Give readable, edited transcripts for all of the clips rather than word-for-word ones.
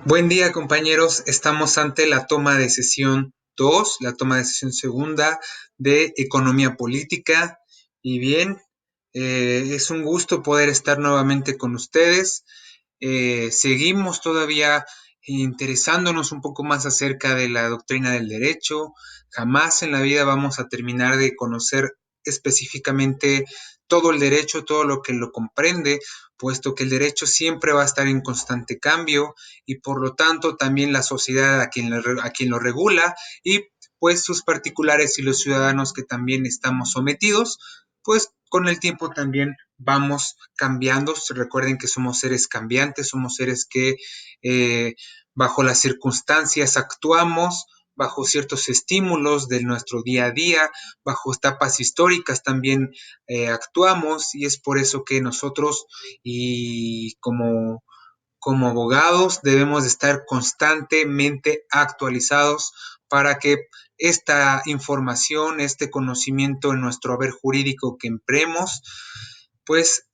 Buen día, compañeros. Estamos ante la toma de sesión 2, la toma de sesión segunda de Economía Política. Y bien, es un gusto poder estar nuevamente con ustedes. Seguimos todavía interesándonos un poco más acerca de la doctrina del derecho. Jamás en la vida vamos a terminar de conocer específicamente todo el derecho, todo lo que lo comprende, puesto que el derecho siempre va a estar en constante cambio y por lo tanto también la sociedad a quien lo regula y pues sus particulares y los ciudadanos que también estamos sometidos, pues con el tiempo también vamos cambiando. Recuerden que somos seres cambiantes, somos seres que eh, bajo las circunstancias actuamos, bajo ciertos estímulos de nuestro día a día, bajo etapas históricas también actuamos y es por eso que nosotros y como abogados debemos de estar constantemente actualizados para que esta información, este conocimiento en nuestro haber jurídico que empremos, pues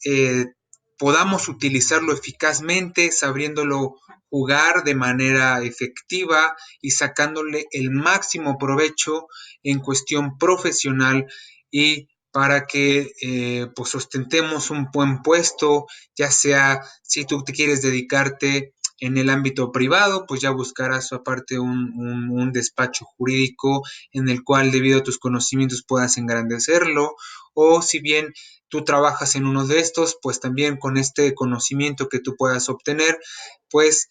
podamos utilizarlo eficazmente, sabiéndolo jugar de manera efectiva y sacándole el máximo provecho en cuestión profesional y para que pues ostentemos un buen puesto, ya sea si tú te quieres dedicarte en el ámbito privado, pues ya buscarás aparte un despacho jurídico en el cual debido a tus conocimientos puedas engrandecerlo, o si bien tú trabajas en uno de estos, pues también con este conocimiento que tú puedas obtener, pues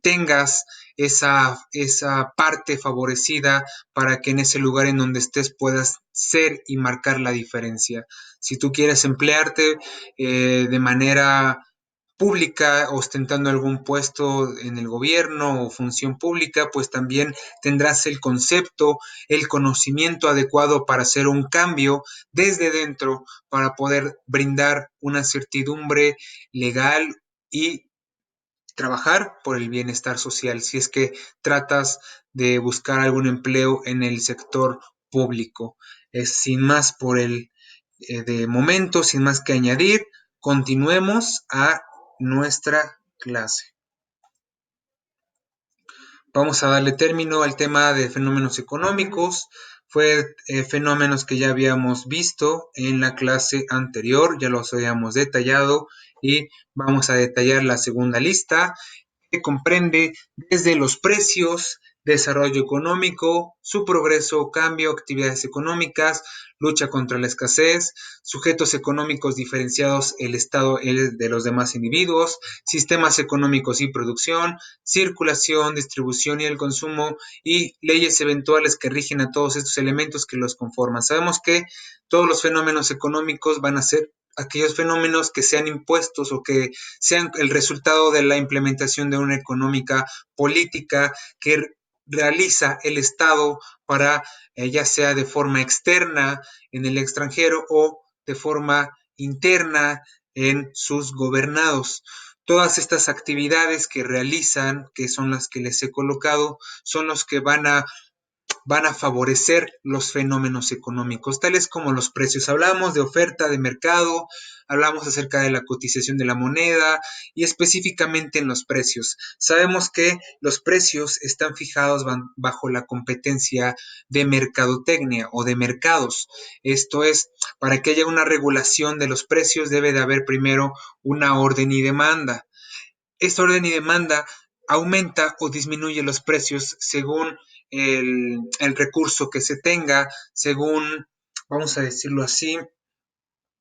tengas esa parte favorecida para que en ese lugar en donde estés puedas ser y marcar la diferencia. Si tú quieres emplearte de manera pública, ostentando algún puesto en el gobierno o función pública, pues también tendrás el concepto, el conocimiento adecuado para hacer un cambio desde dentro, para poder brindar una certidumbre legal y trabajar por el bienestar social, si es que tratas de buscar algún empleo en el sector público. Sin más por el de momento, sin más que añadir, continuemos a nuestra clase. Vamos a darle término al tema de fenómenos económicos. Fue fenómenos que ya habíamos visto en la clase anterior, ya los habíamos detallado y vamos a detallar la segunda lista que comprende desde los precios, desarrollo económico, su progreso o cambio, actividades económicas, lucha contra la escasez, sujetos económicos diferenciados, el estado de los demás individuos, sistemas económicos y producción, circulación, distribución y el consumo y leyes eventuales que rigen a todos estos elementos que los conforman. Sabemos que todos los fenómenos económicos van a ser aquellos fenómenos que sean impuestos o que sean el resultado de la implementación de una económica política que realiza el Estado para, ya sea de forma externa en el extranjero o de forma interna en sus gobernados. Todas estas actividades que realizan, que son las que les he colocado, son los que van a favorecer los fenómenos económicos, tales como los precios. Hablamos de oferta de mercado, hablamos acerca de la cotización de la moneda y específicamente en los precios. Sabemos que los precios están fijados bajo la competencia de mercadotecnia o de mercados. Esto es, para que haya una regulación de los precios debe de haber primero una orden y demanda. Esta orden y demanda aumenta o disminuye los precios según el recurso que se tenga, según, vamos a decirlo así,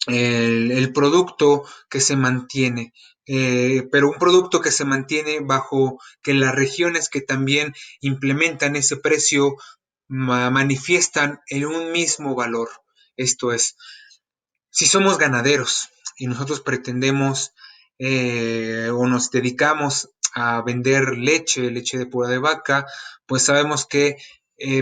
el producto que se mantiene. Pero un producto que se mantiene bajo que las regiones que también implementan ese precio manifiestan en un mismo valor. Esto es, si somos ganaderos y nosotros pretendemos o nos dedicamos a vender leche, leche de pura de vaca, pues sabemos que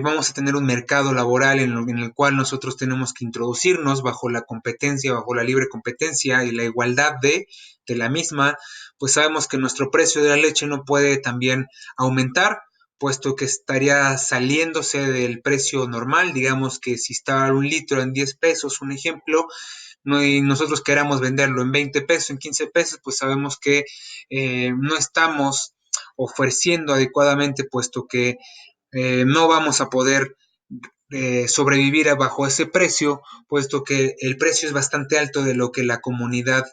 vamos a tener un mercado laboral en el cual nosotros tenemos que introducirnos bajo la competencia, bajo la libre competencia y la igualdad de la misma, pues sabemos que nuestro precio de la leche no puede también aumentar, puesto que estaría saliéndose del precio normal, digamos que si está un litro en 10 pesos, un ejemplo, no, y nosotros queramos venderlo en 20 pesos, en 15 pesos, pues sabemos que no estamos ofreciendo adecuadamente, puesto que no vamos a poder sobrevivir bajo ese precio, puesto que el precio es bastante alto de lo que la comunidad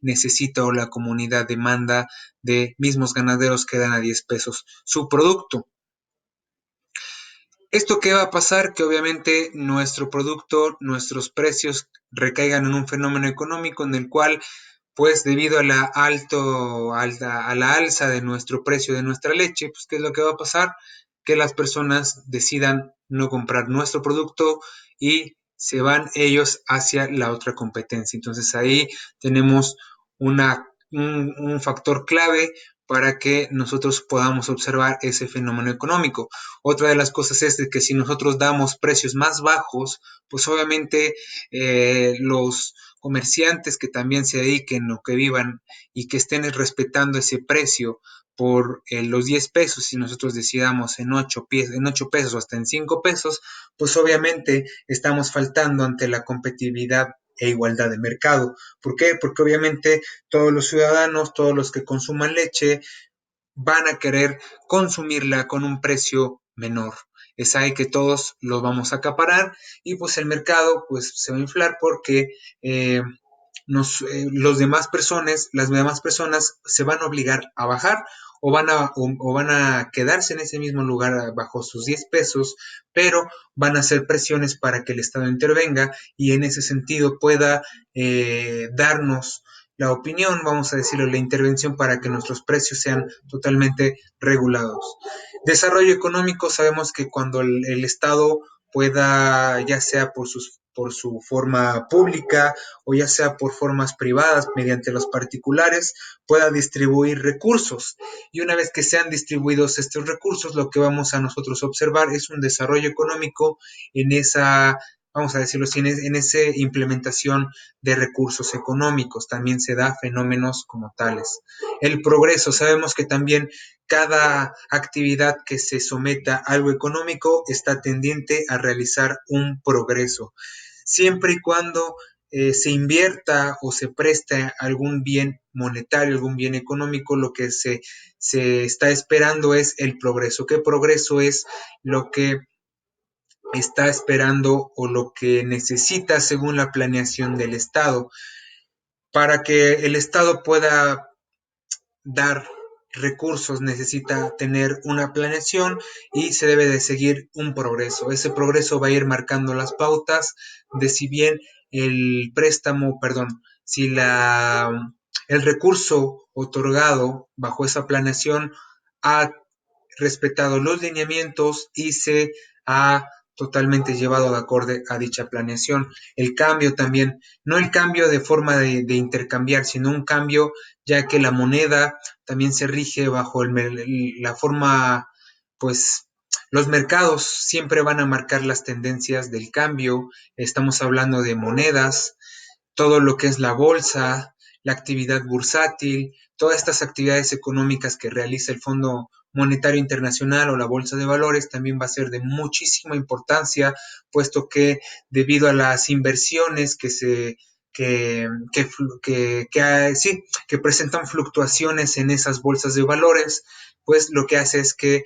necesita o la comunidad demanda de mismos ganaderos que dan a 10 pesos su producto. ¿Esto qué va a pasar? Que obviamente nuestro producto, nuestros precios recaigan en un fenómeno económico en el cual, pues debido a a la alza de nuestro precio de nuestra leche, pues ¿qué es lo que va a pasar? Que las personas decidan no comprar nuestro producto y se van ellos hacia la otra competencia. Entonces ahí tenemos un factor clave para que nosotros podamos observar ese fenómeno económico. Otra de las cosas es de que si nosotros damos precios más bajos, pues obviamente los comerciantes que también se dediquen o que vivan y que estén respetando ese precio por los 10 pesos, si nosotros decidamos en 8 pesos o hasta en 5 pesos, pues obviamente estamos faltando ante la competitividad e igualdad de mercado. ¿Por qué? Porque obviamente todos los ciudadanos, todos los que consuman leche, van a querer consumirla con un precio menor. Es ahí que todos los vamos a acaparar y pues el mercado pues se va a inflar porque eh, las demás personas se van a obligar a bajar o van a quedarse en ese mismo lugar bajo sus 10 pesos, pero van a hacer presiones para que el Estado intervenga y en ese sentido pueda darnos la opinión, vamos a decirlo, la intervención para que nuestros precios sean totalmente regulados. Desarrollo económico, sabemos que cuando el Estado pueda, ya sea por su forma pública o ya sea por formas privadas mediante los particulares, pueda distribuir recursos. Y una vez que sean distribuidos estos recursos, lo que vamos a nosotros observar es un desarrollo económico en esa, vamos a decirlo así, en esa implementación de recursos económicos. También se da fenómenos como tales. El progreso, sabemos que también cada actividad que se someta a algo económico está tendiente a realizar un progreso, siempre y cuando se invierta o se preste algún bien monetario, algún bien económico, lo que se está esperando es el progreso. ¿Qué progreso es lo que está esperando o lo que necesita según la planeación del Estado? Para que el Estado pueda dar recursos necesita tener una planeación y se debe de seguir un progreso. Ese progreso va a ir marcando las pautas de si bien el préstamo, perdón, si el recurso otorgado bajo esa planeación ha respetado los lineamientos y se ha totalmente llevado de acorde a dicha planeación. El cambio también, no el cambio de forma de intercambiar, sino un cambio ya que la moneda también se rige bajo la forma, pues los mercados siempre van a marcar las tendencias del cambio. Estamos hablando de monedas, todo lo que es la bolsa, la actividad bursátil, todas estas actividades económicas que realiza el Fondo Monetario Internacional o la Bolsa de Valores también va a ser de muchísima importancia, puesto que debido a las inversiones que presentan fluctuaciones en esas bolsas de valores, pues lo que hace es que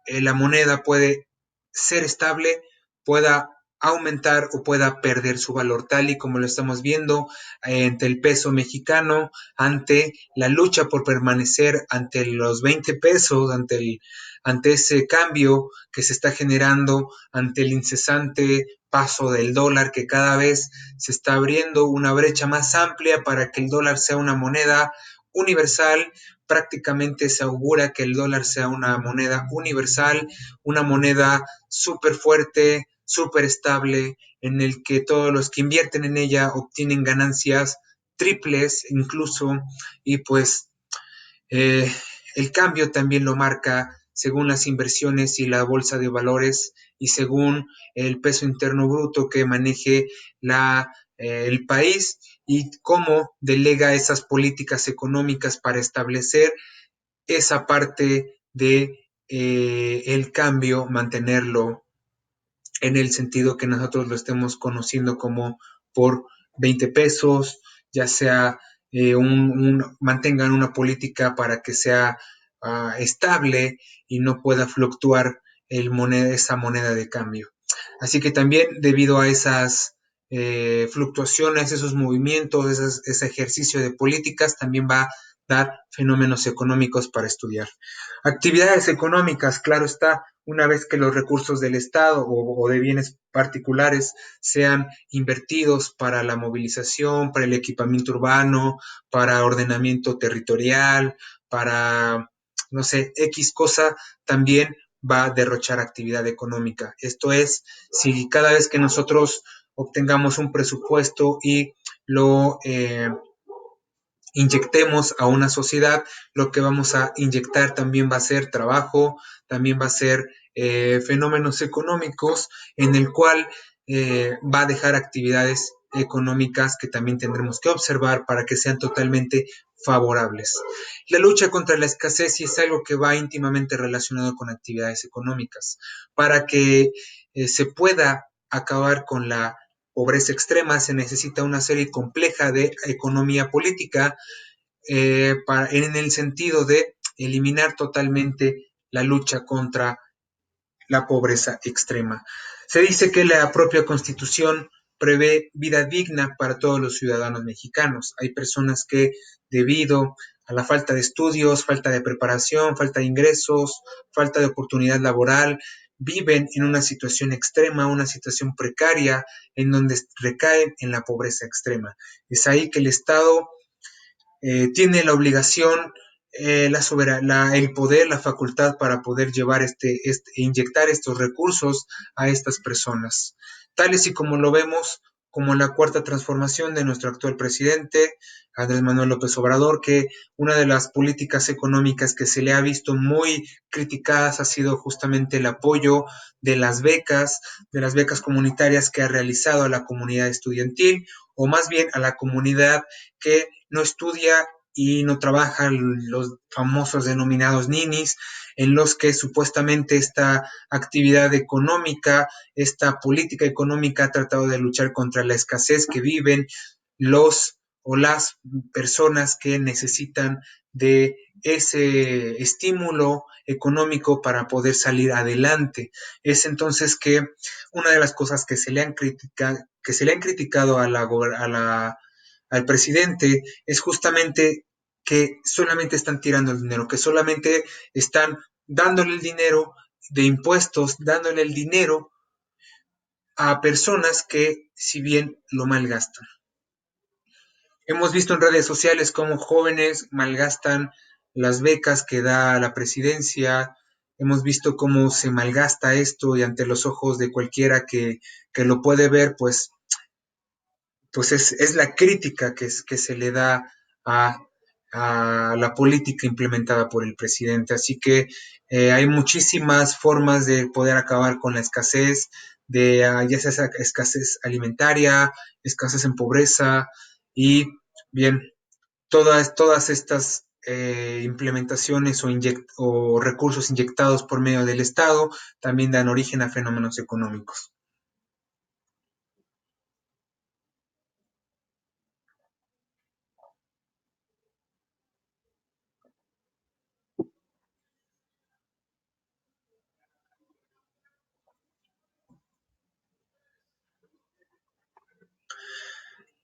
la moneda puede ser estable, pueda aumentar o pueda perder su valor, tal y como lo estamos viendo ante el peso mexicano, ante la lucha por permanecer ante los 20 pesos, ante ese cambio que se está generando, ante el incesante paso del dólar que cada vez se está abriendo una brecha más amplia para que el dólar sea una moneda universal. Prácticamente se augura que el dólar sea una moneda universal, una moneda súper fuerte, súper estable, en el que todos los que invierten en ella obtienen ganancias triples incluso, y pues eh, el cambio también lo marca según las inversiones y la bolsa de valores y según el peso interno bruto que maneje el país y cómo delega esas políticas económicas para establecer esa parte de el cambio, mantenerlo en el sentido que nosotros lo estemos conociendo como por 20 pesos, ya sea mantengan una política para que sea estable y no pueda fluctuar esa moneda de cambio. Así que también debido a esas fluctuaciones, esos movimientos, ese ejercicio de políticas, también va a dar fenómenos económicos para estudiar. Actividades económicas, claro está, una vez que los recursos del Estado o de bienes particulares sean invertidos para la movilización, para el equipamiento urbano, para ordenamiento territorial, para, no sé, X cosa, también va a derrochar actividad económica. Esto es, si cada vez que nosotros obtengamos un presupuesto y lo inyectemos a una sociedad, lo que vamos a inyectar también va a ser trabajo, también va a ser fenómenos económicos en el cual va a dejar actividades económicas que también tendremos que observar para que sean totalmente favorables. La lucha contra la escasez sí es algo que va íntimamente relacionado con actividades económicas. Para que se pueda acabar con la pobreza extrema se necesita una serie compleja de economía política en el sentido de eliminar totalmente la lucha contra la pobreza extrema. Se dice que la propia Constitución prevé vida digna para todos los ciudadanos mexicanos. Hay personas que debido a la falta de estudios, falta de preparación, falta de ingresos, falta de oportunidad laboral, viven en una situación extrema, una situación precaria, en donde recaen en la pobreza extrema. Es ahí que el Estado tiene la obligación, el poder, la facultad para poder llevar inyectar estos recursos a estas personas. Tales y como lo vemos, como la cuarta transformación de nuestro actual presidente, Andrés Manuel López Obrador, que una de las políticas económicas que se le ha visto muy criticadas ha sido justamente el apoyo de las becas comunitarias que ha realizado a la comunidad estudiantil, o más bien a la comunidad que no estudia y no trabaja, los famosos denominados ninis, en los que supuestamente esta actividad económica, esta política económica ha tratado de luchar contra la escasez que viven los o las personas que necesitan de ese estímulo económico para poder salir adelante. Es entonces que una de las cosas que se le han criticado al presidente es justamente que solamente están tirando el dinero, que solamente están dándole el dinero de impuestos, dándole el dinero a personas que si bien lo malgastan. Hemos visto en redes sociales cómo jóvenes malgastan las becas que da la presidencia. Hemos visto cómo se malgasta esto y ante los ojos de cualquiera que lo puede ver, pues es la crítica que se le da a, a, la política implementada por el presidente. Así que hay muchísimas formas de poder acabar con la escasez, ya sea escasez alimentaria, escasez en pobreza y bien, todas estas implementaciones o recursos inyectados por medio del Estado también dan origen a fenómenos económicos.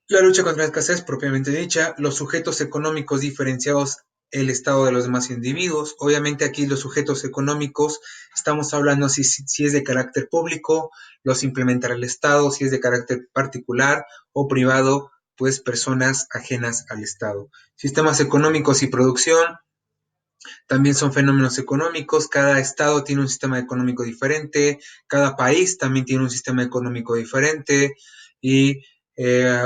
La lucha contra la escasez, propiamente dicha, los sujetos económicos diferenciados, el estado de los demás individuos. Obviamente aquí los sujetos económicos, estamos hablando si es de carácter público, los implementará el Estado, si es de carácter particular o privado, pues personas ajenas al Estado. Sistemas económicos y producción, también son fenómenos económicos, cada estado tiene un sistema económico diferente, cada país también tiene un sistema económico diferente y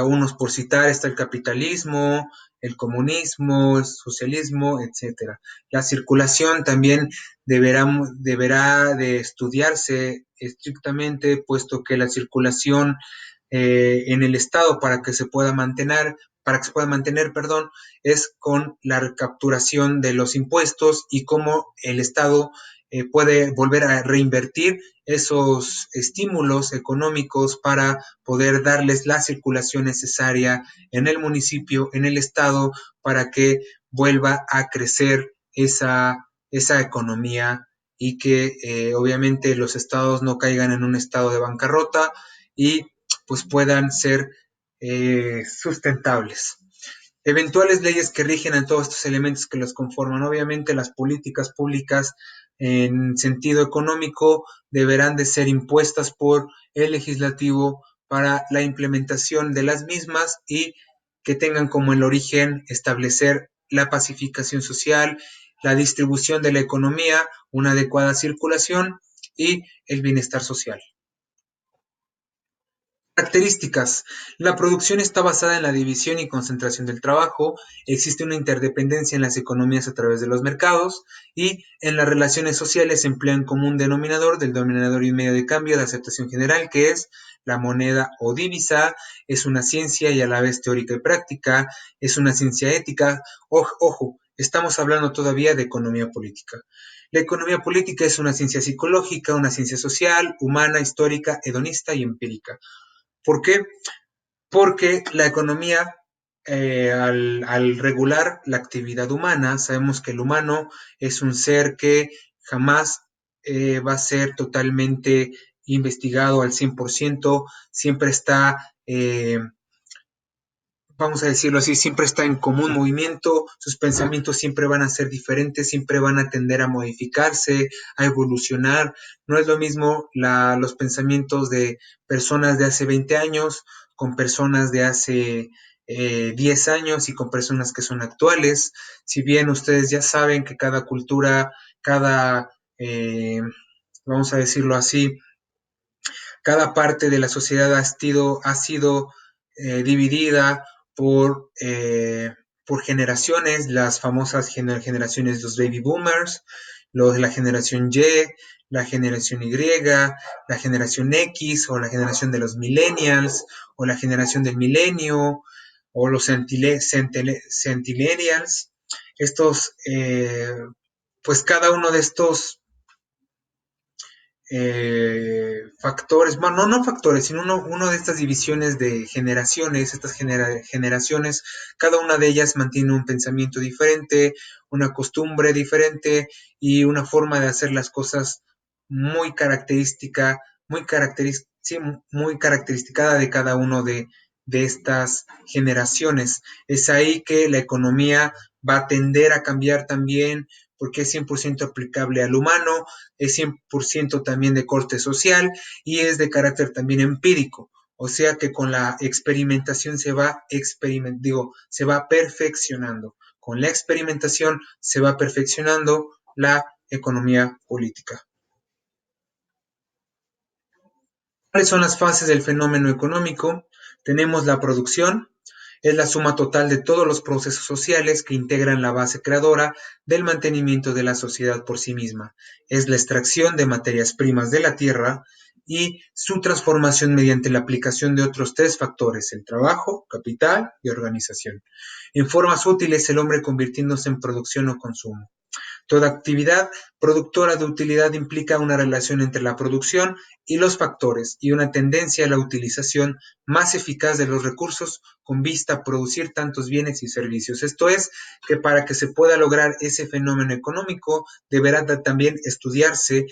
unos por citar está el capitalismo, el comunismo, el socialismo, etcétera. La circulación también deberá de estudiarse estrictamente, puesto que la circulación en el Estado para que se pueda mantener, perdón, es con la recapturación de los impuestos y cómo el Estado puede volver a reinvertir esos estímulos económicos para poder darles la circulación necesaria en el municipio, en el Estado, para que vuelva a crecer esa economía y que obviamente los estados no caigan en un estado de bancarrota y pues puedan ser sustentables. Eventuales leyes que rigen a todos estos elementos que los conforman. Obviamente las políticas públicas en sentido económico deberán de ser impuestas por el legislativo para la implementación de las mismas y que tengan como el origen establecer la pacificación social, la distribución de la economía, una adecuada circulación y el bienestar social. Características. La producción está basada en la división y concentración del trabajo, existe una interdependencia en las economías a través de los mercados y en las relaciones sociales se emplea un común denominador del denominador y un medio de cambio de aceptación general que es la moneda o divisa, es una ciencia y a la vez teórica y práctica, es una ciencia ética. Ojo, estamos hablando todavía de economía política. La economía política es una ciencia psicológica, una ciencia social, humana, histórica, hedonista y empírica. ¿Por qué? Porque la economía, al regular la actividad humana, sabemos que el humano es un ser que jamás va a ser totalmente investigado al 100%, siempre está vamos a decirlo así, siempre está en común movimiento, sus pensamientos siempre van a ser diferentes, siempre van a tender a modificarse, a evolucionar. No es lo mismo los pensamientos de personas de hace 20 años con personas de hace 10 años y con personas que son actuales. Si bien ustedes ya saben que cada cultura, cada, vamos a decirlo así, cada parte de la sociedad ha sido dividida por generaciones, las famosas generaciones de los baby boomers, la generación Y, la generación Y, la generación X o la generación de los millennials o la generación del milenio o los centennials. Estos, pues cada uno de estos factores, bueno, no factores, sino uno de estas divisiones de generaciones, estas generaciones, cada una de ellas mantiene un pensamiento diferente, una costumbre diferente y una forma de hacer las cosas muy característica, sí, muy característica de cada uno de estas generaciones. Es ahí que la economía va a tender a cambiar también porque es 100% aplicable al humano, es 100% también de corte social y es de carácter también empírico. O sea que con la experimentación se va perfeccionando. Con la experimentación se va perfeccionando la economía política. ¿Cuáles son las fases del fenómeno económico? Tenemos la producción, es la suma total de todos los procesos sociales que integran la base creadora del mantenimiento de la sociedad por sí misma. Es la extracción de materias primas de la tierra y su transformación mediante la aplicación de otros tres factores, el trabajo, capital y organización. En formas útiles, el hombre convirtiéndose en producción o consumo. Toda actividad productora de utilidad implica una relación entre la producción y los factores y una tendencia a la utilización más eficaz de los recursos con vista a producir tantos bienes y servicios. Esto es, que para que se pueda lograr ese fenómeno económico deberá también estudiarse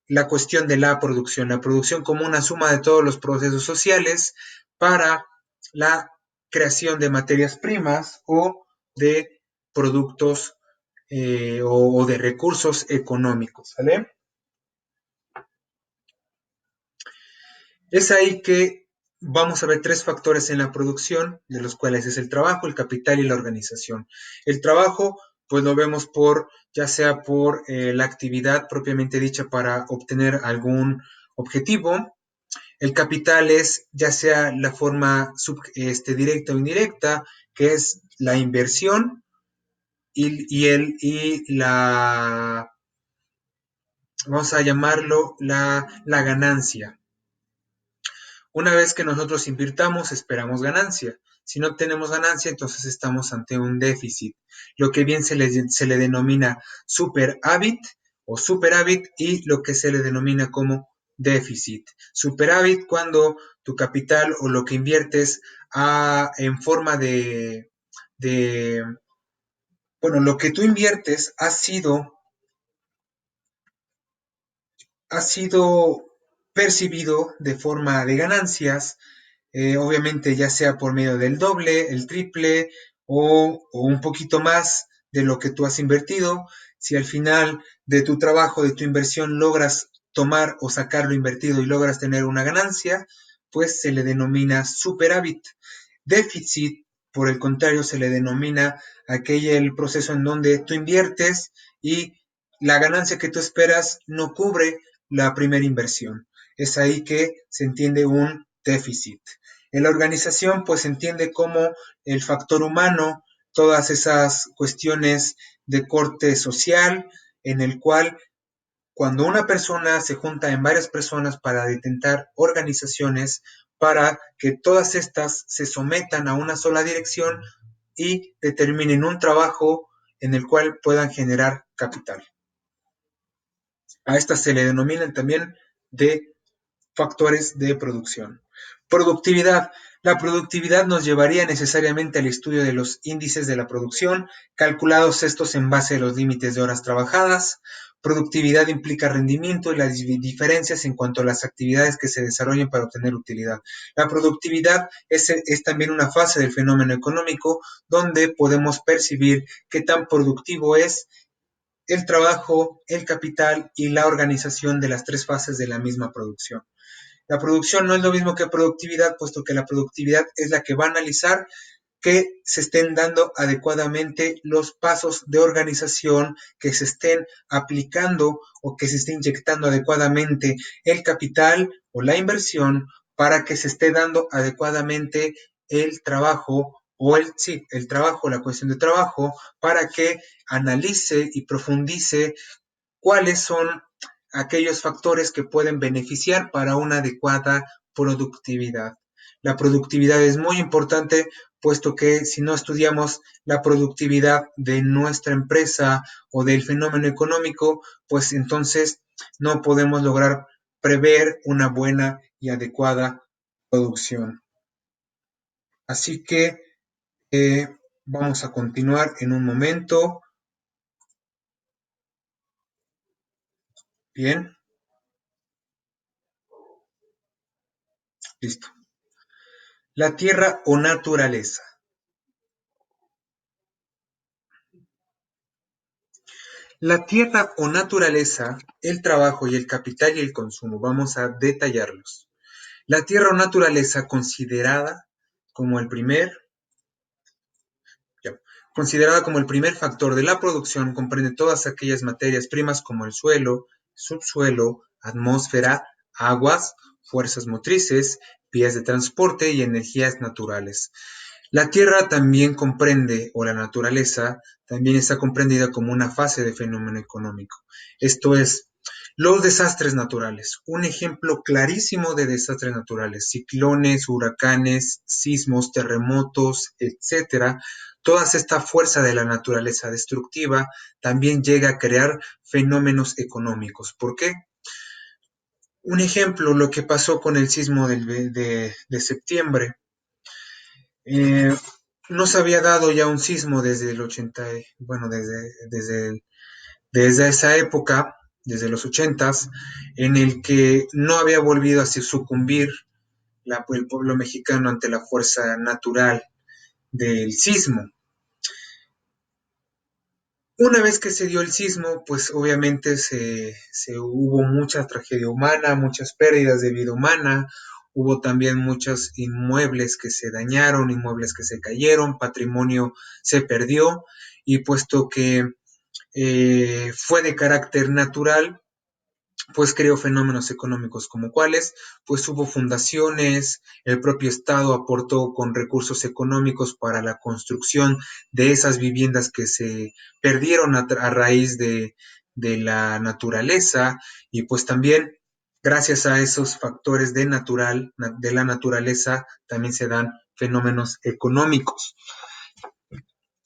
la cuestión de la producción como una suma de todos los procesos sociales para la creación de materias primas o de productos o de recursos económicos, ¿vale? Es ahí que vamos a ver tres factores en la producción, de los cuales es el trabajo, el capital y la organización. El trabajo, pues lo vemos ya sea por la actividad propiamente dicha para obtener algún objetivo. El capital es ya sea la forma directa o indirecta, que es la inversión y vamos a llamarlo la ganancia. Una vez que nosotros invirtamos, esperamos ganancia. Si no tenemos ganancia, entonces estamos ante un déficit, lo que bien se le denomina superávit o superávit y lo que se le denomina como déficit. Superávit cuando tu capital o lo que inviertes en forma de Bueno, lo que tú inviertes ha sido percibido de forma de ganancias, obviamente ya sea por medio del doble, el triple o un poquito más de lo que tú has invertido. Si al final de tu trabajo, de tu inversión, logras tomar o sacar lo invertido y logras tener una ganancia, pues se le denomina superávit. Déficit, por el contrario, se le denomina aquel proceso en donde tú inviertes y la ganancia que tú esperas no cubre la primera inversión. Es ahí que se entiende un déficit. En la organización, pues se entiende como el factor humano, todas esas cuestiones de corte social, en el cual cuando una persona se junta en varias personas para detentar organizaciones, para que todas estas se sometan a una sola dirección y determinen un trabajo en el cual puedan generar capital. A estas se le denominan también de factores de producción. Productividad. La productividad nos llevaría necesariamente al estudio de los índices de la producción, calculados estos en base a los límites de horas trabajadas. Productividad implica rendimiento y las diferencias en cuanto a las actividades que se desarrollen para obtener utilidad. La productividad es también una fase del fenómeno económico donde podemos percibir qué tan productivo es el trabajo, el capital y la organización de las tres fases de la misma producción. La producción no es lo mismo que productividad, puesto que la productividad es la que va a analizar que se estén dando adecuadamente los pasos de organización, que se estén aplicando o que se esté inyectando adecuadamente el capital o la inversión para que se esté dando adecuadamente el trabajo o el trabajo, la cuestión de trabajo, para que analice y profundice cuáles son aquellos factores que pueden beneficiar para una adecuada productividad. La productividad es muy importante, puesto que si no estudiamos la productividad de nuestra empresa o del fenómeno económico, pues entonces no podemos lograr prever una buena y adecuada producción. Así que vamos a continuar en un momento. Bien, listo. La tierra o naturaleza. La tierra o naturaleza, el trabajo y el capital y el consumo. Vamos a detallarlos. La tierra o naturaleza como el primer, ya, considerada como el primer factor de la producción, comprende todas aquellas materias primas como el suelo, subsuelo, atmósfera, aguas, fuerzas motrices, vías de transporte y energías naturales. La Tierra también comprende, o la naturaleza, también está comprendida como una fase de fenómeno económico. Esto es, los desastres naturales. Un ejemplo clarísimo de desastres naturales, ciclones, huracanes, sismos, terremotos, etcétera. Toda esta fuerza de la naturaleza destructiva también llega a crear fenómenos económicos. ¿Por qué? Un ejemplo, lo que pasó con el sismo de septiembre. Eh, no se había dado ya un sismo desde el 80, bueno, desde esa época, desde los 80, en el que no había volvido a sucumbir el pueblo mexicano ante la fuerza natural del sismo. Una vez que se dio el sismo, pues obviamente se hubo mucha tragedia humana, muchas pérdidas de vida humana, hubo también muchos inmuebles que se dañaron, inmuebles que se cayeron, patrimonio se perdió, y puesto que fue de carácter natural, pues creó fenómenos económicos como cuáles, pues hubo fundaciones, el propio Estado aportó con recursos económicos para la construcción de esas viviendas que se perdieron a raíz de la naturaleza, y pues también gracias a esos factores de la naturaleza también se dan fenómenos económicos.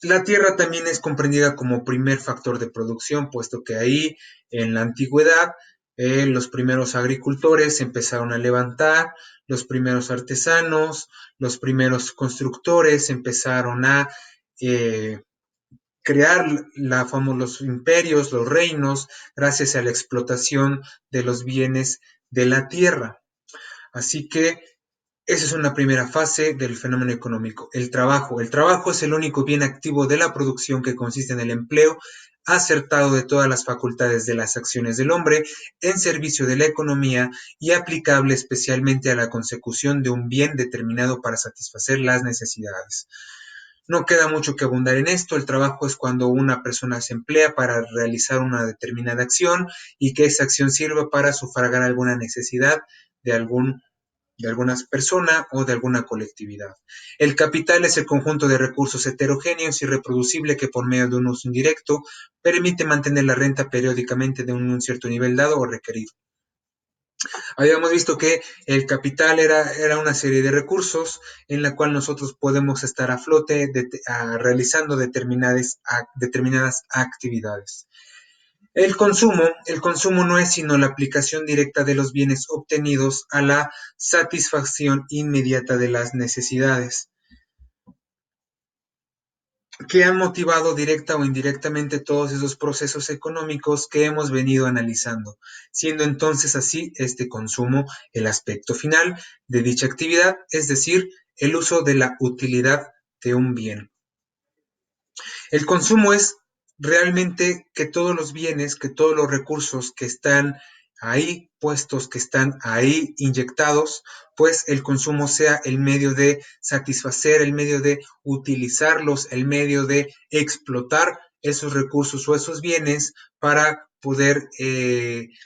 La tierra también es comprendida como primer factor de producción, puesto que ahí en la antigüedad los primeros agricultores empezaron a levantar, los primeros artesanos, los primeros constructores empezaron a eh, crear los imperios, los reinos, gracias a la explotación de los bienes de la tierra. Así que esa es una primera fase del fenómeno económico. El trabajo. El trabajo es el único bien activo de la producción que consiste en el empleo acertado de todas las facultades de las acciones del hombre en servicio de la economía y aplicable especialmente a la consecución de un bien determinado para satisfacer las necesidades. No queda mucho que abundar en esto. El trabajo es cuando una persona se emplea para realizar una determinada acción y que esa acción sirva para sufragar alguna necesidad de alguna persona o de alguna colectividad. El capital es el conjunto de recursos heterogéneos y reproducible que por medio de un uso indirecto permite mantener la renta periódicamente de un cierto nivel dado o requerido. Habíamos visto que el capital era una serie de recursos en la cual nosotros podemos estar a flote realizando determinadas actividades. El consumo no es sino la aplicación directa de los bienes obtenidos a la satisfacción inmediata de las necesidades, que han motivado directa o indirectamente todos esos procesos económicos que hemos venido analizando, siendo entonces así este consumo el aspecto final de dicha actividad, es decir, el uso de la utilidad de un bien. El consumo es realmente que todos los bienes, que todos los recursos que están ahí puestos, que están ahí inyectados, pues el consumo sea el medio de satisfacer, el medio de utilizarlos, el medio de explotar esos recursos o esos bienes para poder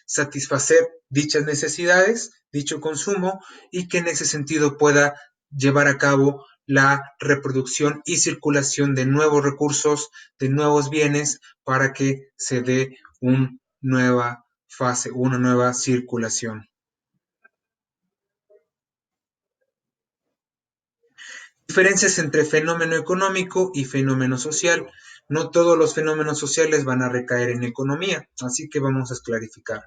satisfacer dichas necesidades, dicho consumo, y que en ese sentido pueda llevar a cabo la reproducción y circulación de nuevos recursos, de nuevos bienes, para que se dé una nueva fase, una nueva circulación. Diferencias entre fenómeno económico y fenómeno social. No todos los fenómenos sociales van a recaer en economía, así que vamos a clarificar.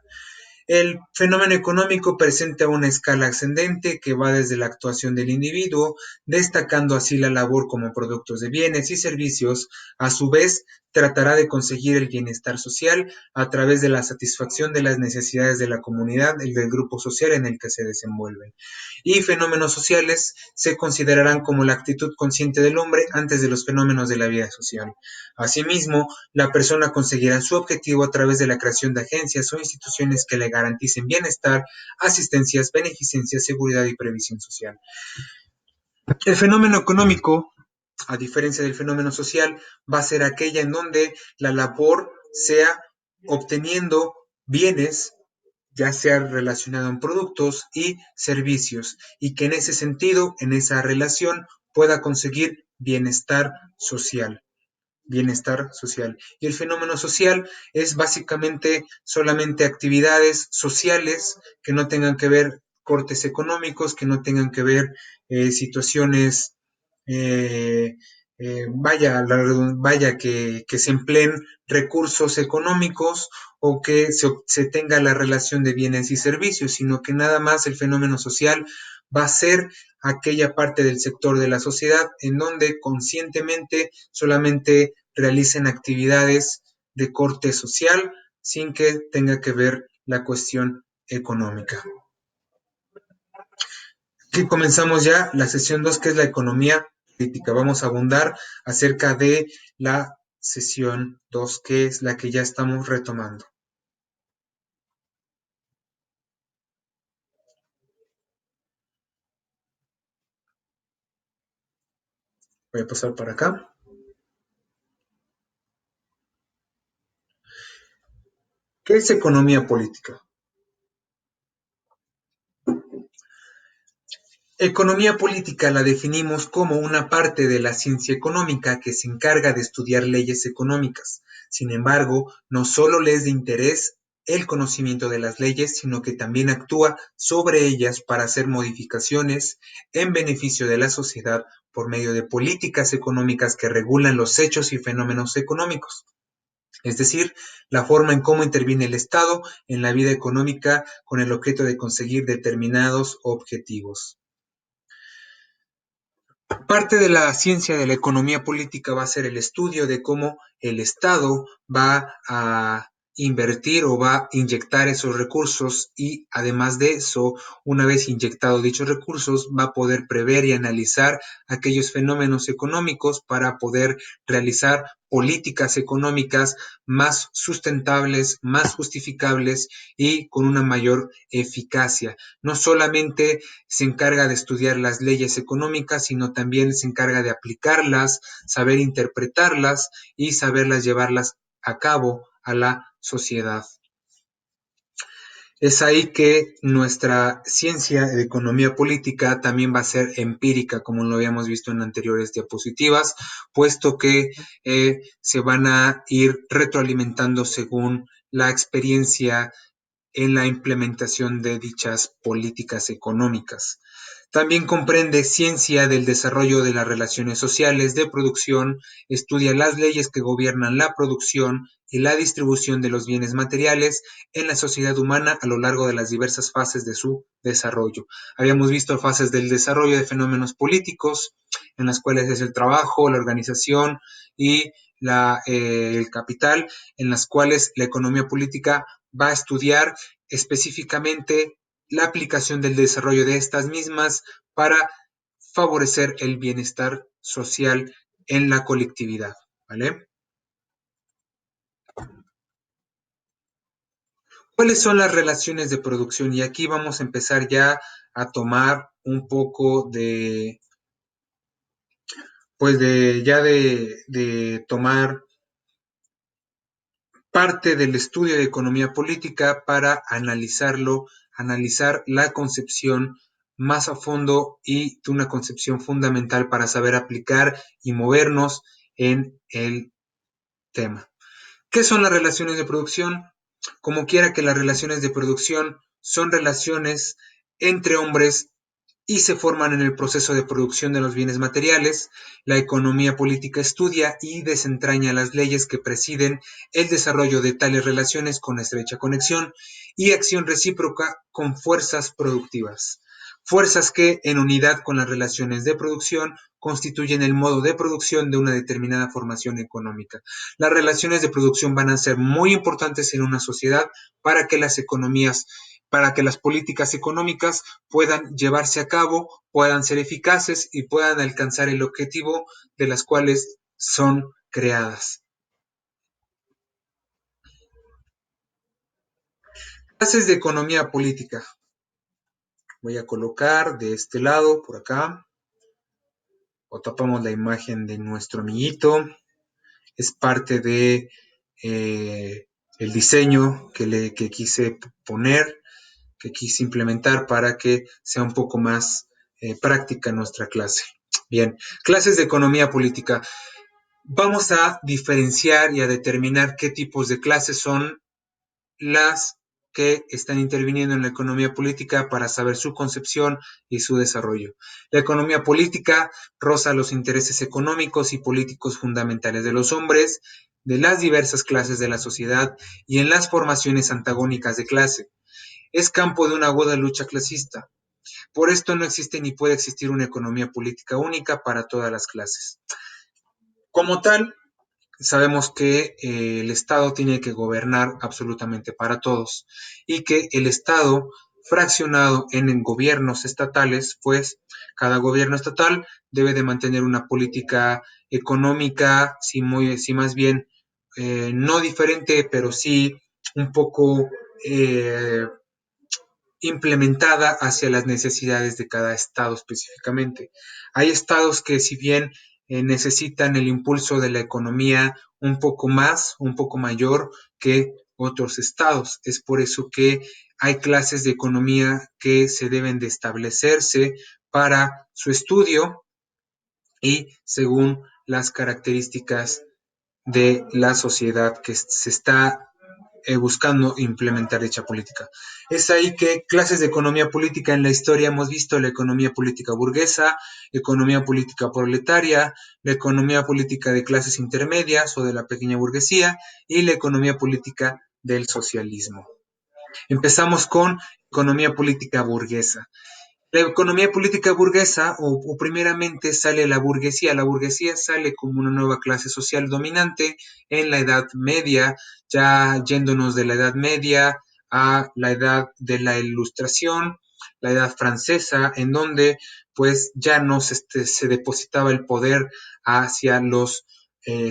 El fenómeno económico presenta una escala ascendente que va desde la actuación del individuo, destacando así la labor como productos de bienes y servicios. A su vez, tratará de conseguir el bienestar social a través de la satisfacción de las necesidades de la comunidad y del grupo social en el que se desenvuelven. Y fenómenos sociales se considerarán como la actitud consciente del hombre antes de los fenómenos de la vida social. Asimismo, la persona conseguirá su objetivo a través de la creación de agencias o instituciones que le garanticen bienestar, asistencias, beneficencia, seguridad y previsión social. El fenómeno económico, a diferencia del fenómeno social, va a ser aquella en donde la labor sea obteniendo bienes, ya sea relacionado en productos y servicios, y que en ese sentido, en esa relación, pueda conseguir bienestar social. Y el fenómeno social es básicamente solamente actividades sociales que no tengan que ver cortes económicos, que no tengan que ver situaciones, vaya que se empleen recursos económicos o que se tenga la relación de bienes y servicios, sino que nada más el fenómeno social va a ser aquella parte del sector de la sociedad en donde conscientemente solamente realicen actividades de corte social sin que tenga que ver la cuestión económica. Aquí comenzamos ya la sesión 2, que es la economía política. Vamos a abundar acerca de la sesión 2, que es la que ya estamos retomando. Voy a pasar para acá. ¿Qué es economía política? Economía política la definimos como una parte de la ciencia económica que se encarga de estudiar leyes económicas. Sin embargo, no solo le es de interés el conocimiento de las leyes, sino que también actúa sobre ellas para hacer modificaciones en beneficio de la sociedad por medio de políticas económicas que regulan los hechos y fenómenos económicos. Es decir, la forma en cómo interviene el Estado en la vida económica con el objeto de conseguir determinados objetivos. Parte de la ciencia de la economía política va a ser el estudio de cómo el Estado va a invertir o va a inyectar esos recursos y además de eso, una vez inyectados dichos recursos, va a poder prever y analizar aquellos fenómenos económicos para poder realizar políticas económicas más sustentables, más justificables y con una mayor eficacia. No solamente se encarga de estudiar las leyes económicas, sino también se encarga de aplicarlas, saber interpretarlas y saberlas llevarlas a cabo a la sociedad. Es ahí que nuestra ciencia de economía política también va a ser empírica, como lo habíamos visto en anteriores diapositivas, puesto que se van a ir retroalimentando según la experiencia en la implementación de dichas políticas económicas. También comprende ciencia del desarrollo de las relaciones sociales de producción, estudia las leyes que gobiernan la producción y la distribución de los bienes materiales en la sociedad humana a lo largo de las diversas fases de su desarrollo. Habíamos visto fases del desarrollo de fenómenos políticos, en las cuales es el trabajo, la organización y el capital, en las cuales la economía política va a estudiar específicamente la aplicación del desarrollo de estas mismas para favorecer el bienestar social en la colectividad, ¿vale? ¿Cuáles son las relaciones de producción? Y aquí vamos a empezar ya a tomar un poco de, pues de tomar parte del estudio de economía política para analizarlo, analizar la concepción más a fondo y de una concepción fundamental para saber aplicar y movernos en el tema. ¿Qué son las relaciones de producción? Como quiera que las relaciones de producción son relaciones entre hombres y se forman en el proceso de producción de los bienes materiales. La economía política estudia y desentraña las leyes que presiden el desarrollo de tales relaciones con estrecha conexión y acción recíproca con fuerzas productivas. Fuerzas que, en unidad con las relaciones de producción, constituyen el modo de producción de una determinada formación económica. Las relaciones de producción van a ser muy importantes en una sociedad para que las economías, para que las políticas económicas puedan llevarse a cabo, puedan ser eficaces y puedan alcanzar el objetivo de las cuales son creadas. Clases de economía política. Voy a colocar de este lado, por acá, o tapamos la imagen de nuestro amiguito. Es parte de el diseño que quise poner, que quise implementar para que sea un poco más práctica nuestra clase. Bien, clases de economía política. Vamos a diferenciar y a determinar qué tipos de clases son las que están interviniendo en la economía política para saber su concepción y su desarrollo. La economía política roza los intereses económicos y políticos fundamentales de los hombres, de las diversas clases de la sociedad y en las formaciones antagónicas de clase. Es campo de una aguda lucha clasista. Por esto no existe ni puede existir una economía política única para todas las clases. Como tal, sabemos que el Estado tiene que gobernar absolutamente para todos y que el Estado fraccionado en gobiernos estatales, pues cada gobierno estatal debe de mantener una política económica, si más bien no diferente, pero sí un poco implementada hacia las necesidades de cada estado específicamente. Hay estados que si bien necesitan el impulso de la economía un poco más, un poco mayor que otros estados. Es por eso que hay clases de economía que se deben de establecerse para su estudio y según las características de la sociedad que se está buscando implementar dicha política. Es ahí que clases de economía política en la historia hemos visto la economía política burguesa, economía política proletaria, la economía política de clases intermedias o de la pequeña burguesía y la economía política del socialismo. Empezamos con economía política burguesa. La economía política burguesa, o primeramente sale la burguesía sale como una nueva clase social dominante en la Edad Media, ya yéndonos de la Edad Media a la Edad de la Ilustración, la Edad Francesa, en donde pues ya no se depositaba el poder hacia los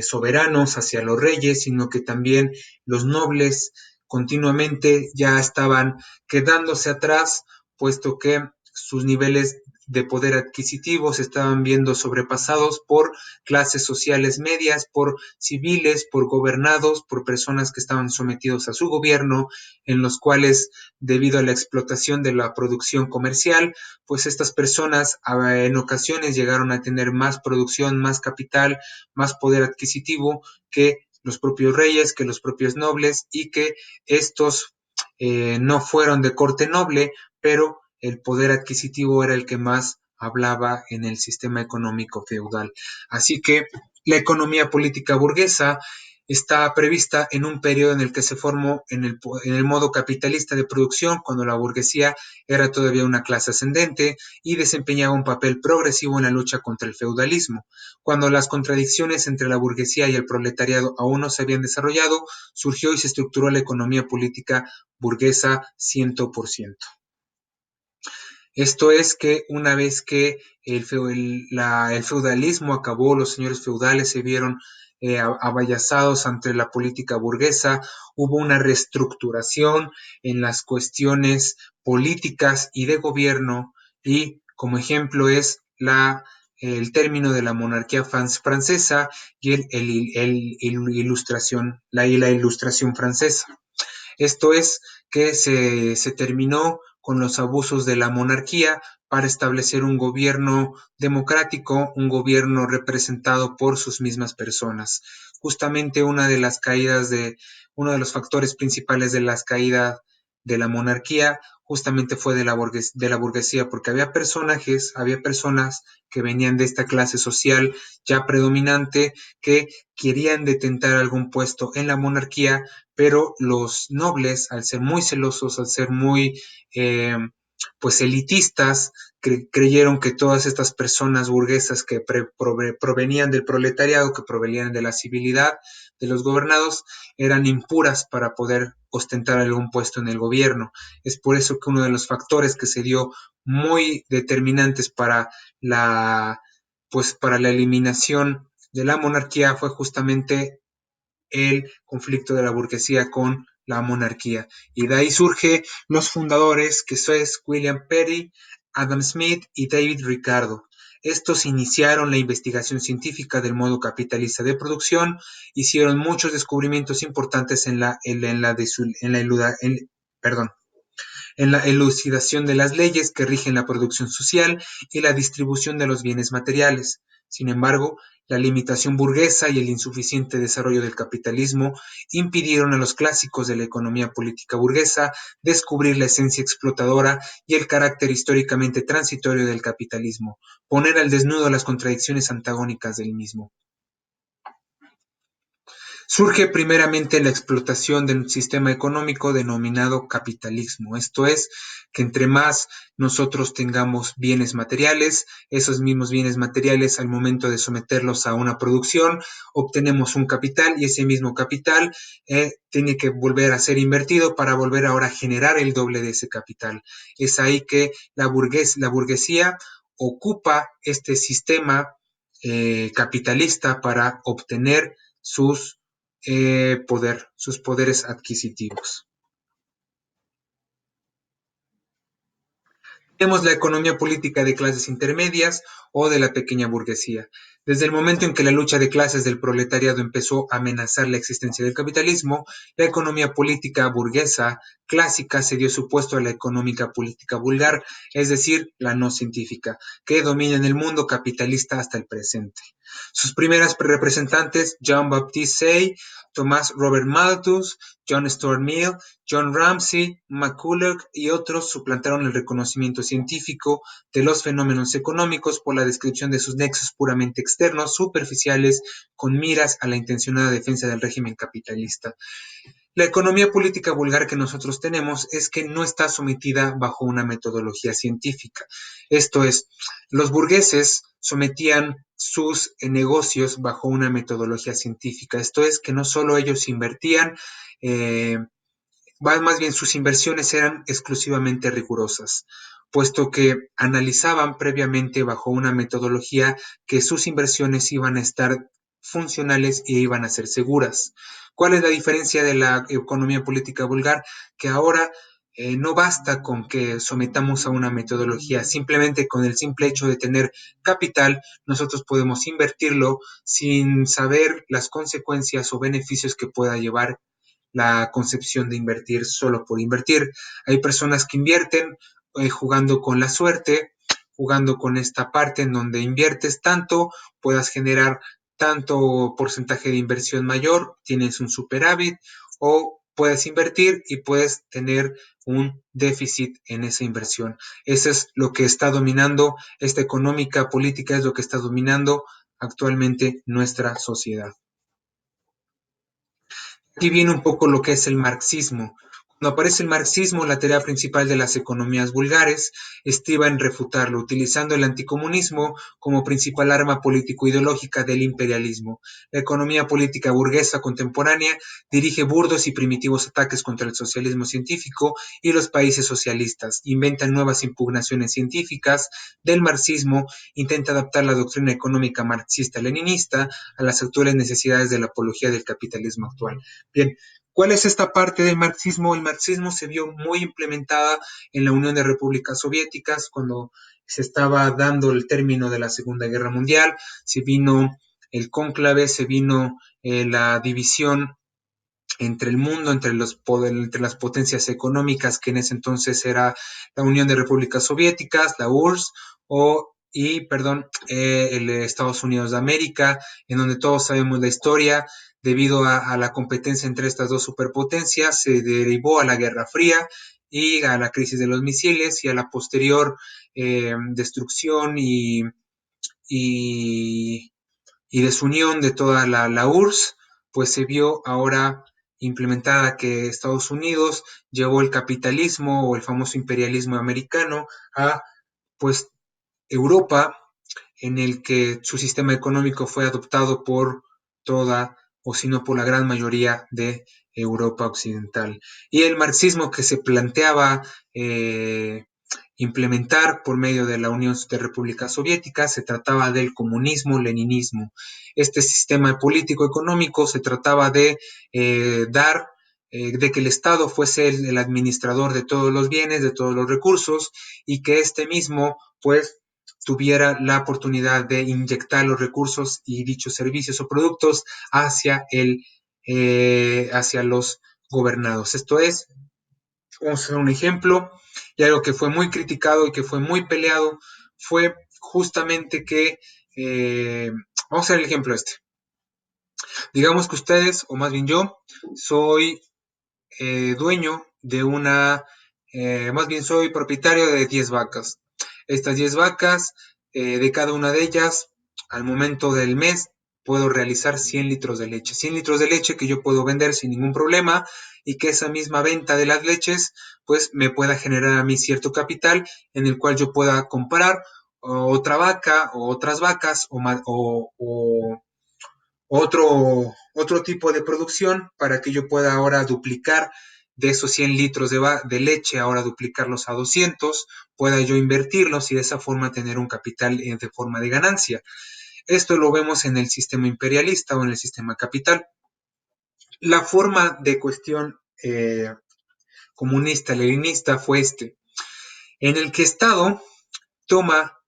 soberanos, hacia los reyes, sino que también los nobles continuamente ya estaban quedándose atrás, puesto que sus niveles de poder adquisitivo se estaban viendo sobrepasados por clases sociales medias, por civiles, por gobernados, por personas que estaban sometidos a su gobierno, en los cuales, debido a la explotación de la producción comercial, pues estas personas en ocasiones llegaron a tener más producción, más capital, más poder adquisitivo que los propios reyes, que los propios nobles, y que estos no fueron de corte noble, pero el poder adquisitivo era el que más hablaba en el sistema económico feudal. Así que la economía política burguesa está prevista en un periodo en el que se formó en el modo capitalista de producción, cuando la burguesía era todavía una clase ascendente y desempeñaba un papel progresivo en la lucha contra el feudalismo. Cuando las contradicciones entre la burguesía y el proletariado aún no se habían desarrollado, surgió y se estructuró la economía política burguesa 100%. Esto es que una vez que el feudalismo acabó, los señores feudales se vieron avallazados ante la política burguesa, hubo una reestructuración en las cuestiones políticas y de gobierno, y como ejemplo es el término de la monarquía francesa y la ilustración francesa. Esto es que se terminó con los abusos de la monarquía para establecer un gobierno democrático, un gobierno representado por sus mismas personas. Justamente uno de los factores principales de las caídas de la monarquía justamente fue de la burguesía, porque había personas que venían de esta clase social ya predominante que querían detentar algún puesto en la monarquía, pero los nobles, al ser muy celosos, al ser muy eh, pues elitistas, creyeron que todas estas personas burguesas que provenían del proletariado, que provenían de la civilidad de los gobernados, eran impuras para poder ostentar algún puesto en el gobierno. Es por eso que uno de los factores que se dio muy determinantes para la eliminación de la monarquía fue justamente el conflicto de la burguesía con la monarquía. Y de ahí surge los fundadores, que son William Petty, Adam Smith y David Ricardo. Estos iniciaron la investigación científica del modo capitalista de producción, hicieron muchos descubrimientos importantes perdón, en la elucidación de las leyes que rigen la producción social y la distribución de los bienes materiales. Sin embargo, la limitación burguesa y el insuficiente desarrollo del capitalismo impidieron a los clásicos de la economía política burguesa descubrir la esencia explotadora y el carácter históricamente transitorio del capitalismo, poner al desnudo las contradicciones antagónicas del mismo. Surge primeramente la explotación de un sistema económico denominado capitalismo. Esto es, que entre más nosotros tengamos bienes materiales, esos mismos bienes materiales al momento de someterlos a una producción, obtenemos un capital y ese mismo capital tiene que volver a ser invertido para volver ahora a generar el doble de ese capital. Es ahí que la burguesía ocupa este sistema capitalista para obtener sus poderes adquisitivos. Tenemos la economía política de clases intermedias o de la pequeña burguesía. Desde el momento en que la lucha de clases del proletariado empezó a amenazar la existencia del capitalismo, la economía política burguesa clásica cedió su puesto a la económica política vulgar, es decir, la no científica, que domina en el mundo capitalista hasta el presente. Sus primeras representantes, Jean-Baptiste Say, Thomas Robert Malthus, John Stuart Mill, John Ramsay, McCulloch y otros suplantaron el reconocimiento científico de los fenómenos económicos por la descripción de sus nexos puramente externos, superficiales, con miras a la intencionada defensa del régimen capitalista. La economía política vulgar que nosotros tenemos es que no está sometida bajo una metodología científica. Esto es, los burgueses sometían sus negocios bajo una metodología científica. Esto es, que no solo ellos invertían, eh, más bien sus inversiones eran exclusivamente rigurosas, puesto que analizaban previamente bajo una metodología que sus inversiones iban a estar funcionales e iban a ser seguras. ¿Cuál es la diferencia de la economía política vulgar? Que ahora no basta con que sometamos a una metodología, simplemente con el simple hecho de tener capital, nosotros podemos invertirlo sin saber las consecuencias o beneficios que pueda llevar la concepción de invertir solo por invertir. Hay personas que invierten jugando con la suerte, jugando con esta parte en donde inviertes tanto, puedas generar tanto porcentaje de inversión mayor, tienes un superávit, o puedes invertir y puedes tener un déficit en esa inversión. Eso es lo que está dominando, esta económica política es lo que está dominando actualmente nuestra sociedad. Aquí viene un poco lo que es el marxismo. Cuando aparece el marxismo, la tarea principal de las economías vulgares estriba en refutarlo, utilizando el anticomunismo como principal arma político-ideológica del imperialismo. La economía política burguesa contemporánea dirige burdos y primitivos ataques contra el socialismo científico y los países socialistas, inventa nuevas impugnaciones científicas del marxismo, intenta adaptar la doctrina económica marxista-leninista a las actuales necesidades de la apología del capitalismo actual. Bien, ¿cuál es esta parte del marxismo? El marxismo se vio muy implementada en la Unión de Repúblicas Soviéticas cuando se estaba dando el término de la Segunda Guerra Mundial, se vino el cónclave, se vino la división entre el mundo, entre las potencias económicas, que en ese entonces era la Unión de Repúblicas Soviéticas, la URSS, el Estados Unidos de América, en donde todos sabemos la historia, debido a la competencia entre estas dos superpotencias, se derivó a la Guerra Fría y a la crisis de los misiles y a la posterior destrucción y, y desunión de toda la URSS, pues se vio ahora implementada que Estados Unidos llevó el capitalismo o el famoso imperialismo americano a pues Europa, en el que su sistema económico fue adoptado por toda o si no por la gran mayoría de Europa occidental. Y el marxismo que se planteaba implementar por medio de la Unión de Repúblicas Soviéticas se trataba del comunismo-leninismo. Este sistema político-económico se trataba de dar de que el Estado fuese el administrador de todos los bienes, de todos los recursos, y que este mismo, pues, tuviera la oportunidad de inyectar los recursos y dichos servicios o productos hacia los gobernados. Esto es, vamos a hacer un ejemplo, y algo que fue muy criticado y que fue muy peleado fue justamente que, vamos a hacer el ejemplo este. Digamos que ustedes, o más bien yo, soy dueño de más bien soy propietario de 10 vacas. Estas 10 vacas, de cada una de ellas, al momento del mes, puedo realizar 100 litros de leche. 100 litros de leche que yo puedo vender sin ningún problema y que esa misma venta de las leches, pues me pueda generar a mí cierto capital en el cual yo pueda comprar otra vaca o otras vacas o otro tipo de producción para que yo pueda ahora duplicar de esos 100 litros de leche, ahora duplicarlos a 200, pueda yo invertirlos y de esa forma tener un capital de forma de ganancia. Esto lo vemos en el sistema imperialista o en el sistema capital. La forma de cuestión comunista, leninista fue en el que Estado toma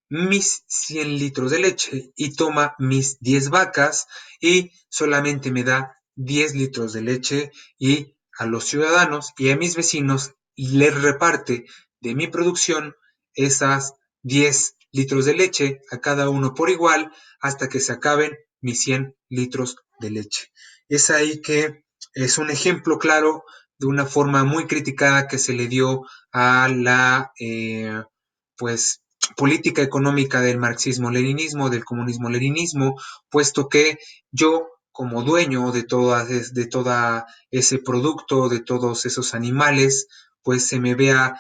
mis 100 litros de leche y toma mis 10 vacas y solamente me da 10 litros de leche y a los ciudadanos y a mis vecinos les reparte de mi producción esas 10 litros de leche a cada uno por igual hasta que se acaben mis 100 litros de leche. Es ahí que es un ejemplo claro de una forma muy criticada que se le dio a la pues política económica del marxismo-leninismo, del comunismo-leninismo, puesto que yo como dueño de toda ese producto, de todos esos animales, pues se me vea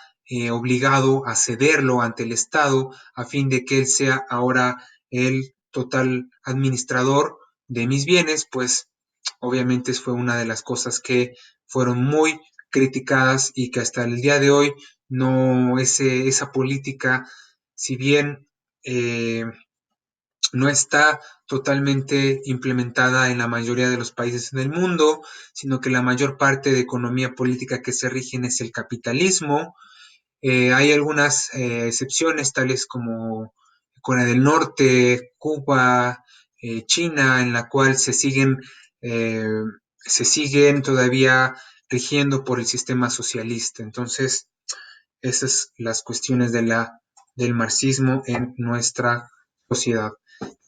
obligado a cederlo ante el Estado a fin de que él sea ahora el total administrador de mis bienes, pues obviamente fue una de las cosas que fueron muy criticadas y que hasta el día de hoy no esa política, si bien no está totalmente implementada en la mayoría de los países del mundo, sino que la mayor parte de economía política que se rigen es el capitalismo. Hay algunas excepciones, tales como Corea del Norte, Cuba, China, en la cual eh, se siguen todavía rigiendo por el sistema socialista. Entonces, esas son las cuestiones del marxismo en nuestra sociedad.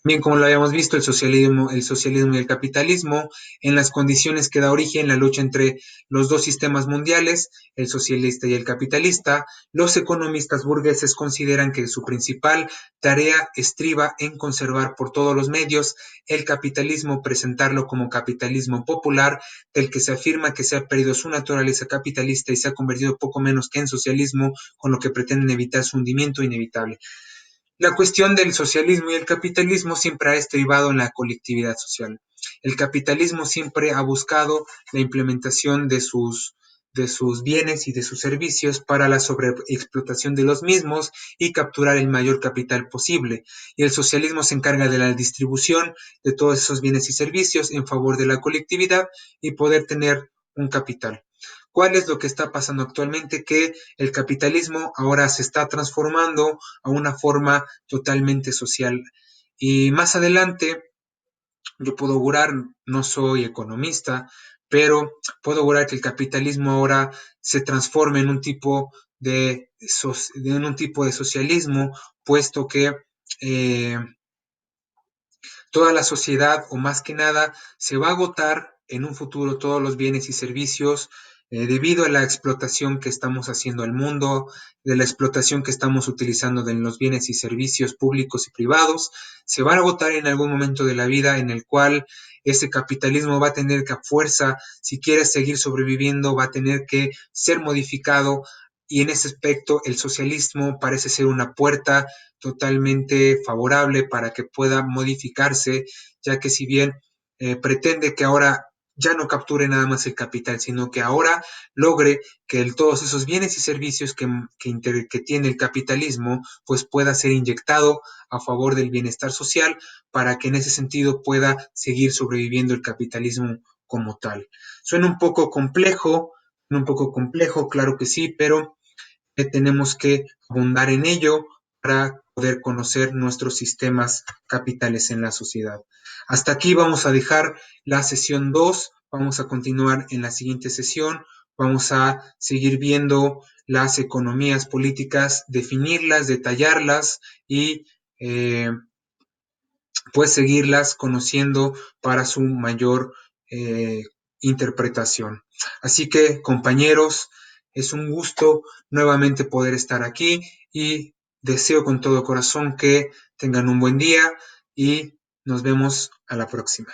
Bien, como lo habíamos visto, el socialismo y el capitalismo, en las condiciones que da origen la lucha entre los dos sistemas mundiales, el socialista y el capitalista, los economistas burgueses consideran que su principal tarea estriba en conservar por todos los medios el capitalismo, presentarlo como capitalismo popular, del que se afirma que se ha perdido su naturaleza capitalista y se ha convertido poco menos que en socialismo, con lo que pretenden evitar su hundimiento inevitable. La cuestión del socialismo y el capitalismo siempre ha estribado en la colectividad social. El capitalismo siempre ha buscado la implementación de sus bienes y de sus servicios para la sobreexplotación de los mismos y capturar el mayor capital posible. Y el socialismo se encarga de la distribución de todos esos bienes y servicios en favor de la colectividad y poder tener un capital. ¿Cuál es lo que está pasando actualmente? Que el capitalismo ahora se está transformando a una forma totalmente social. Y más adelante, yo puedo augurar, no soy economista, pero puedo augurar que el capitalismo ahora se transforme en un tipo en un tipo de socialismo, puesto que eh, toda la sociedad, o más que nada, se va a agotar en un futuro todos los bienes y servicios debido a la explotación que estamos haciendo al mundo, de la explotación que estamos utilizando de los bienes y servicios públicos y privados, se va a agotar en algún momento de la vida en el cual ese capitalismo va a tener que a fuerza, si quiere seguir sobreviviendo, va a tener que ser modificado y en ese aspecto el socialismo parece ser una puerta totalmente favorable para que pueda modificarse, ya que si bien pretende que ahora ya no capture nada más el capital, sino que ahora logre que todos esos bienes y servicios que tiene el capitalismo, pues pueda ser inyectado a favor del bienestar social para que en ese sentido pueda seguir sobreviviendo el capitalismo como tal. Suena un poco complejo, claro que sí, pero tenemos que abundar en ello para poder conocer nuestros sistemas capitales en la sociedad. Hasta aquí vamos a dejar la sesión 2. Vamos a continuar en la siguiente sesión. Vamos a seguir viendo las economías políticas, definirlas, detallarlas y pues seguirlas conociendo para su mayor eh, interpretación. Así que, compañeros, es un gusto nuevamente poder estar aquí y deseo con todo corazón que tengan un buen día y nos vemos a la próxima.